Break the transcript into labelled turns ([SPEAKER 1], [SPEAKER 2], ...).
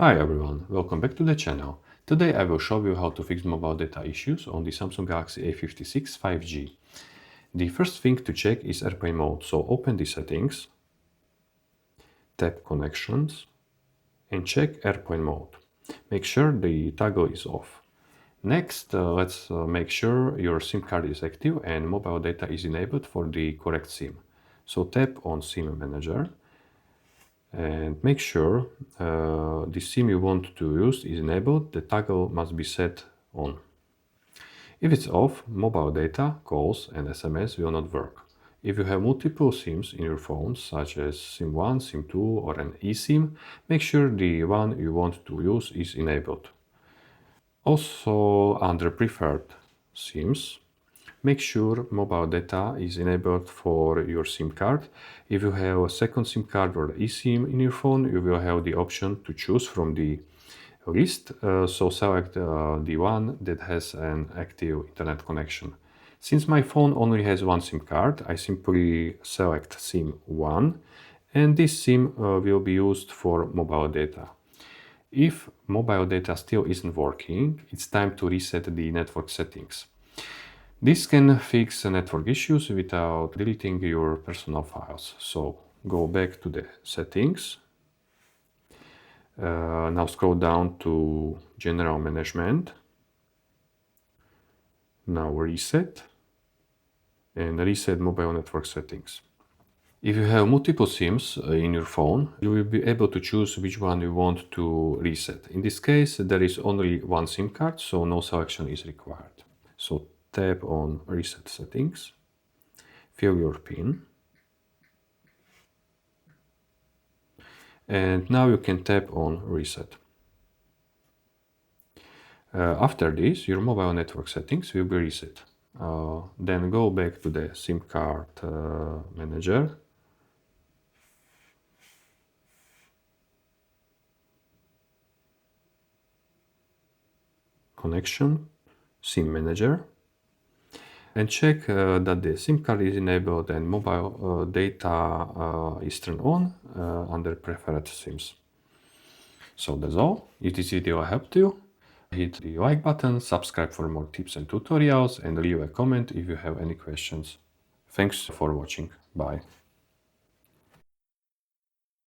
[SPEAKER 1] Hi everyone, welcome back to the channel. Today I will show you how to fix mobile data issues on the Samsung Galaxy A56 5G. The first thing to check is airplane mode, so open the settings, tap connections and check airplane mode. Make sure the toggle is off. Next, let's make sure your SIM card is active and mobile data is enabled for the correct SIM. So tap on SIM manager and make sure the SIM you want to use is enabled. The toggle must be set on. If it's off, mobile data, calls and SMS will not work. If you have multiple SIMs in your phone, such as SIM1, SIM2 or an eSIM, make sure the one you want to use is enabled. Also, under preferred SIMs, make sure mobile data is enabled for your SIM card. If you have a second SIM card or eSIM in your phone, you will have the option to choose from the list. So select the one that has an active internet connection. Since my phone only has one SIM card, I simply select SIM1 and this SIM will be used for mobile data. If mobile data still isn't working, it's time to reset the network settings. This can fix network issues without deleting your personal files. So go back to the settings. Now scroll down to General Management. Now reset and reset mobile network settings. If you have multiple SIMs in your phone, you will be able to choose which one you want to reset. In this case, there is only one SIM card, so no selection is required. So tap on Reset Settings, fill your PIN, and now you can tap on Reset. After this, your mobile network settings will be reset. Then go back to the SIM card manager. Connection, SIM manager, and check that the SIM card is enabled and mobile data is turned on under preferred SIMs. So that's all. If this video helped you, hit the like button, subscribe for more tips and tutorials, and leave a comment if you have any questions. Thanks for watching. Bye.